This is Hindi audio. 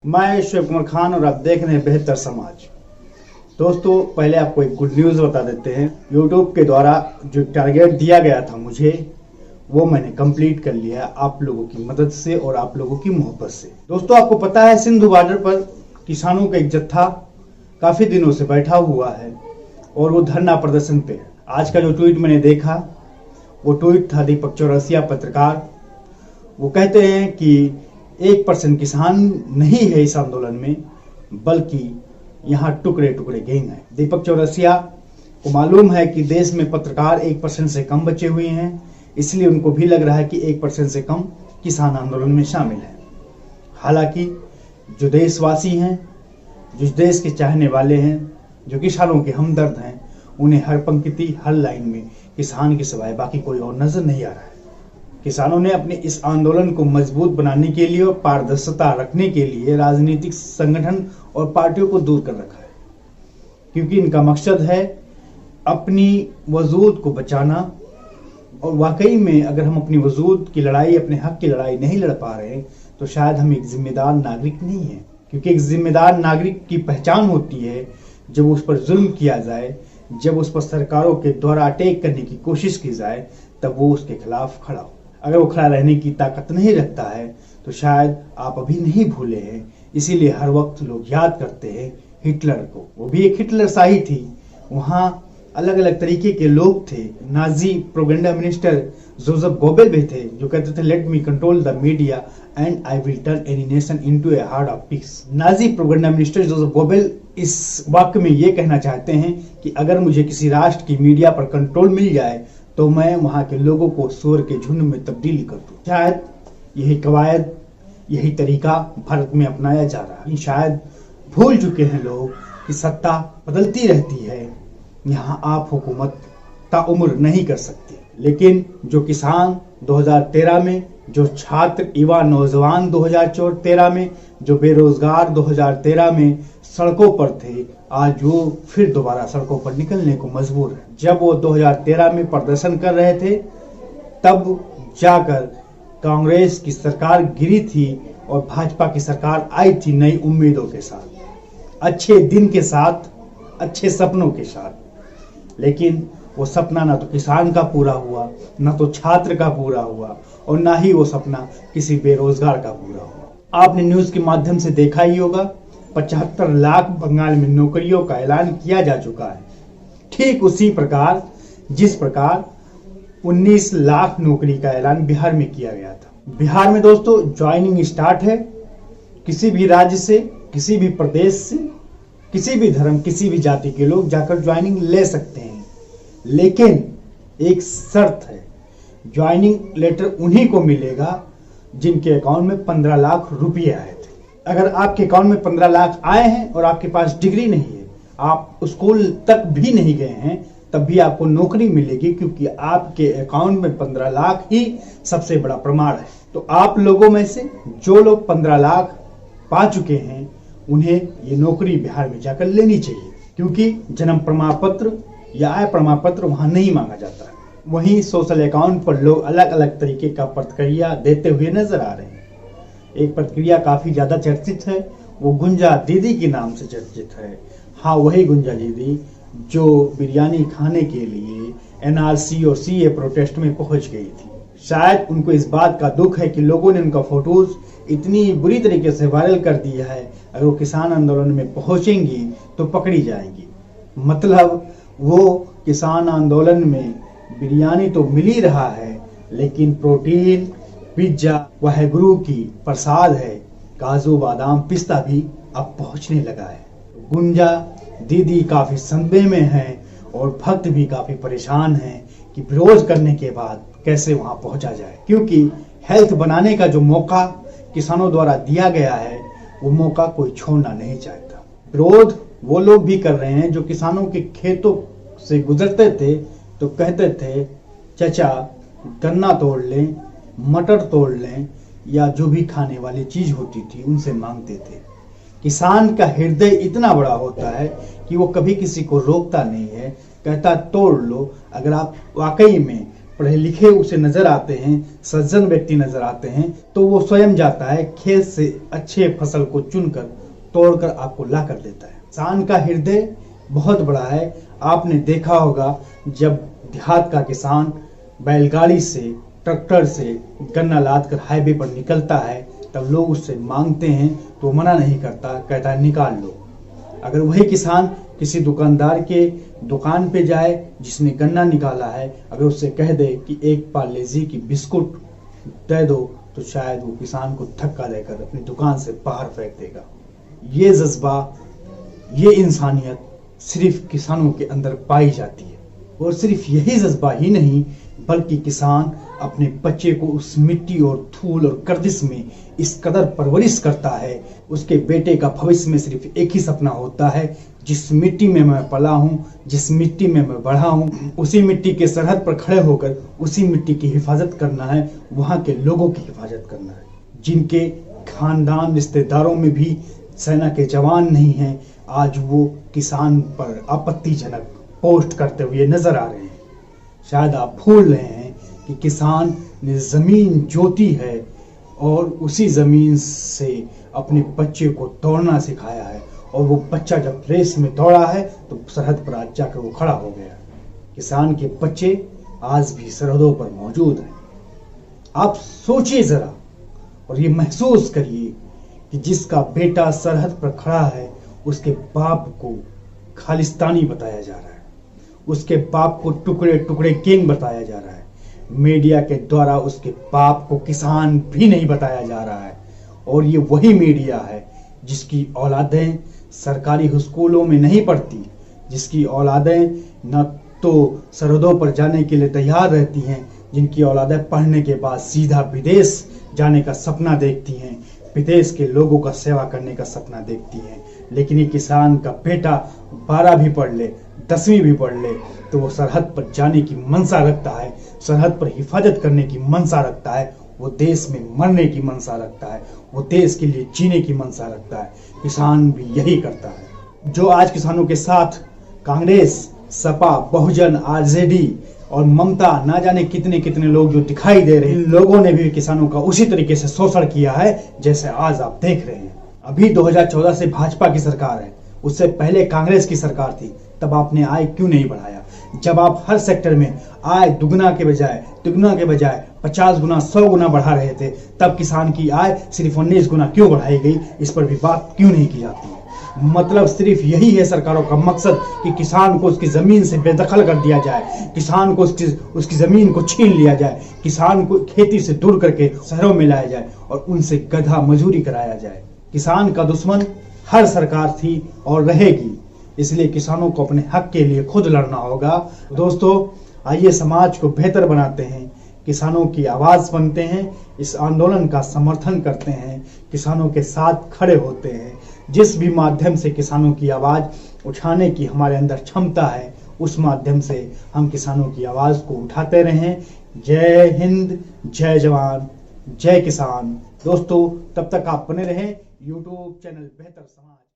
मैं शिव कुमार खान और आप देख रहे हैं बेहतर समाज। दोस्तों, पहले आपको एक गुड न्यूज़ बता देते हैं। यूट्यूब के द्वारा जो टारगेट दिया गया था मुझे, वो मैंने कंप्लीट कर लिया आप लोगों की मदद से और आप लोगों की मोहब्बत से। दोस्तों, आपको पता है सिंधु बॉर्डर पर किसानों का एक जत्था काफ़ी दिनों से बैठा हुआ है और वो धरना प्रदर्शन पे है। आज का जो ट्वीट मैंने देखा, वो ट्वीट था दीपक चौरसिया पत्रकार। वो कहते हैं कि 1% किसान नहीं है इस आंदोलन में, बल्कि यहाँ टुकड़े टुकड़े गैंग है। दीपक चौरसिया को मालूम है कि देश में पत्रकार 1% से कम बचे हुए हैं, इसलिए उनको भी लग रहा है कि 1% से कम किसान आंदोलन में शामिल है। हालांकि जो देशवासी हैं, जो देश के चाहने वाले हैं, जो किसानों के हमदर्द हैं, उन्हें हर पंक्ति हर लाइन में किसान के सिवाय बाकी कोई और नजर नहीं आ रहा है। किसानों ने अपने इस आंदोलन को मजबूत बनाने के लिए और पारदर्शिता रखने के लिए राजनीतिक संगठन और पार्टियों को दूर कर रखा है, क्योंकि इनका मकसद है अपनी वजूद को बचाना। और वाकई में अगर हम अपनी वजूद की लड़ाई, अपने हक की लड़ाई नहीं लड़ पा रहे हैं, तो शायद हम एक जिम्मेदार नागरिक नहीं है। क्योंकि एक जिम्मेदार नागरिक की पहचान होती है जब उस पर जुल्म किया जाए, जब उस पर सरकारों के द्वारा अटैक करने की कोशिश की जाए, तब वो उसके खिलाफ खड़ा हो। अगर वो खड़ा रहने की ताकत नहीं रखता है, तो शायद आप अभी नहीं भूले हैं। इसीलिए हर वक्त लोग याद करते हैं हिटलर को। वो भी एक हिटलर शाही थी। वहाँ अलग अलग तरीके के लोग थे। Nazi propaganda minister Joseph Goebbels भी थे, जो कहते थे let me control the media and I will turn any nation into a heart of peace. Nazi propaganda minister Joseph Goebbels इस वाक्य में ये कहना चाहते हैं कि अगर मुझे किसी राष्ट्र की मीडिया पर कंट्रोल मिल जाए, तो मैं वहां के लोगों को सुअर के झुंड में तब्दील कर दूं। शायद यही कवायद, यही तरीका भारत में अपनाया जा रहा है। शायद भूल चुके हैं लोग कि सत्ता बदलती रहती है, यहाँ आप हुकूमत ताउम्र नहीं कर सकते। लेकिन जो किसान 2013 में, जो छात्र युवा नौजवान 2013 में, जो बेरोजगार 2013 में सड़कों पर थे, आज वो फिर दोबारा सड़कों पर निकलने को मजबूर है। जब वो 2013 में प्रदर्शन कर रहे थे, तब जाकर कांग्रेस की सरकार गिरी थी और भाजपा की सरकार आई थी नई उम्मीदों के साथ, अच्छे दिन के साथ, अच्छे सपनों के साथ। लेकिन वो सपना ना तो किसान का पूरा हुआ, ना तो छात्र का पूरा हुआ, और ना ही वो सपना किसी बेरोजगार का पूरा हुआ। आपने न्यूज के माध्यम से देखा ही होगा, 75 लाख बंगाल में नौकरियों का ऐलान किया जा चुका है। ठीक उसी प्रकार जिस प्रकार 19 लाख नौकरी का ऐलान बिहार में किया गया था। बिहार में दोस्तों ज्वाइनिंग स्टार्ट है। किसी भी राज्य से, किसी भी प्रदेश से, किसी भी धर्म, किसी भी जाति के लोग जाकर ज्वाइनिंग ले सकते हैं। लेकिन एक शर्त है, ज्वाइनिंग लेटर उन्हीं को मिलेगा जिनके अकाउंट में 15 लाख रुपये आए थे। अगर आपके अकाउंट में 15 लाख आए हैं और आपके पास डिग्री नहीं है, आप स्कूल तक भी नहीं गए हैं, तब भी आपको नौकरी मिलेगी, क्योंकि आपके अकाउंट में 15 लाख ही सबसे बड़ा प्रमाण है। तो आप लोगों में से जो लोग 15 लाख पा चुके हैं, उन्हें ये नौकरी बिहार में जाकर लेनी चाहिए, क्योंकि जन्म प्रमाण पत्र या आय प्रमाण पत्र वहां नहीं मांगा जाता है। वहीं सोशल अकाउंट पर लोग अलग अलग तरीके का प्रतिक्रिया देते हुए नजर आ रहे हैं। एक प्रतिक्रिया काफी ज्यादा चर्चित है, वो गुंजा दीदी के नाम से चर्चित है। हाँ, वही गुंजा दीदी जो बिरयानी खाने के लिए एनआरसी और सीए प्रोटेस्ट में पहुंच गई थी। शायद उनको इस बात का दुख है कि लोगों ने उनका फोटोज इतनी बुरी तरीके से वायरल कर दिया है, अगर वो किसान आंदोलन में पहुंचेंगी तो पकड़ी जाएंगी। मतलब वो किसान आंदोलन में बिरयानी तो मिल ही रहा है, लेकिन प्रोटीन, पिज्जा, वह गुरु की प्रसाद है, काजू बादाम पिस्ता भी अब पहुंचने लगा है। गुंजा दीदी काफी संदेह में है और भक्त भी काफी परेशान हैं कि विरोध करने के बाद कैसे वहां पहुंचा जाए, क्योंकि हेल्थ बनाने का जो मौका किसानों द्वारा दिया गया है, वो मौका कोई छोड़ना नहीं चाहता। विरोध वो लोग भी कर रहे हैं जो किसानों के खेतों से गुजरते थे तो कहते थे चचा गन्ना तोड़ लें, मटर तोड़ लें, या जो भी खाने वाली चीज होती थी उनसे मांगते थे। किसान का हृदय इतना बड़ा होता है कि वो कभी किसी को रोकता नहीं है, कहता तोड़ लो। अगर आप वाकई में पढ़े लिखे उसे नजर आते हैं, सज्जन व्यक्ति नजर आते हैं, तो वो स्वयं जाता है खेत से अच्छे फसल को चुनकर तोड़कर आपको ला कर देता है। किसान का हृदय बहुत बड़ा है। आपने देखा होगा जब देहात का किसान बैलगाड़ी से, ट्रैक्टर से गन्ना लाद कर हाईवे पर निकलता है, तब लोग उससे मांगते हैं तो मना नहीं करता, कहता है निकाल लो। अगर वही किसान किसी दुकानदार के दुकान पे जाए जिसने गन्ना निकाला है, अगर उससे कह दे कि एक पार्लेजी की बिस्कुट दे दो, तो शायद वो किसान को धक्का देकर अपनी दुकान से बाहर फेंक देगा। ये जज्बा, ये इंसानियत सिर्फ किसानों के अंदर पाई जाती है। और सिर्फ यही जज्बा ही नहीं, बल्कि किसान अपने बच्चे को उस मिट्टी और धूल और गर्दिश में इस कदर परवरिश करता है, उसके बेटे का भविष्य में सिर्फ एक ही सपना होता है, जिस मिट्टी में मैं पला हूँ, जिस मिट्टी में मैं बढ़ा हूँ, उसी मिट्टी के सरहद पर खड़े होकर उसी मिट्टी की हिफाजत करना है, वहाँ के लोगों की हिफाजत करना है, जिनके खानदान रिश्तेदारों में भी सेना के जवान नहीं हैं। आज वो किसान पर आपत्तिजनक पोस्ट करते हुए नजर आ रहे हैं। शायद आप भूल रहे हैं कि किसान ने जमीन जोती है और उसी जमीन से अपने बच्चे को दौड़ना सिखाया है, और वो बच्चा जब रेस में दौड़ा है तो सरहद पर आज जाकर वो खड़ा हो गया। किसान के बच्चे आज भी सरहदों पर मौजूद हैं। आप सोचिए जरा और ये महसूस करिए कि जिसका बेटा सरहद पर खड़ा है, उसके बाप को खालिस्तानी बताया जा रहा है, उसके बाप को टुकड़े टुकड़े किंग बताया जा रहा है। मीडिया के द्वारा उसके बाप को किसान भी नहीं बताया जा रहा है। और ये वही मीडिया है जिसकी औलादें सरकारी स्कूलों में नहीं पढ़ती, जिसकी औलादें न तो सरहदों पर जाने के लिए तैयार रहती हैं, जिनकी औलादें पढ़ने के बाद सीधा विदेश जाने का सपना देखती हैं, विदेश के लोगों का सेवा करने का सपना देखती हैं। लेकिन ये किसान का बेटा 12 भी पढ़ ले, 10वीं भी पढ़ ले, तो वो सरहद पर जाने की मंशा रखता है, सरहद पर हिफाजत करने की मंशा रखता है, वो देश में मरने की मंशा रखता है, वो देश के लिए जीने की मंशा रखता है। किसान भी यही करता है। जो आज किसानों के साथ कांग्रेस, सपा, बहुजन, आरजेडी और ममता, ना जाने कितने कितने लोग जो दिखाई दे रहे हैं, इन लोगों ने भी किसानों का उसी तरीके से शोषण किया है जैसे आज आप देख रहे हैं। अभी 2014 से भाजपा की सरकार है, उससे पहले कांग्रेस की सरकार थी, तब आपने आय क्यों नहीं बढ़ाया? जब आप हर सेक्टर में आय दुगना के बजाय 50 गुना 100 गुना बढ़ा रहे थे, तब किसान की आय सिर्फ 19 गुना क्यों बढ़ाई गई? इस पर भी बात क्यों नहीं की जाती है? मतलब सिर्फ यही है सरकारों का मकसद कि किसान को उसकी जमीन से बेदखल कर दिया जाए, किसान को उसकी जमीन को छीन लिया जाए, किसान को खेती से दूर करके शहरों में लाया जाए और उनसे गधा मजूरी कराया जाए। किसान का दुश्मन हर सरकार थी और रहेगी, इसलिए किसानों को अपने हक के लिए खुद लड़ना होगा। दोस्तों, आइए समाज को बेहतर बनाते हैं, किसानों की आवाज बनते हैं, इस आंदोलन का समर्थन करते हैं, किसानों के साथ खड़े होते हैं। जिस भी माध्यम से किसानों की आवाज उठाने की हमारे अंदर क्षमता है, उस माध्यम से हम किसानों की आवाज को उठाते रहें। जय हिंद, जय जवान, जय किसान। दोस्तों, तब तक आप बने रहें YouTube चैनल बेहतर समाज।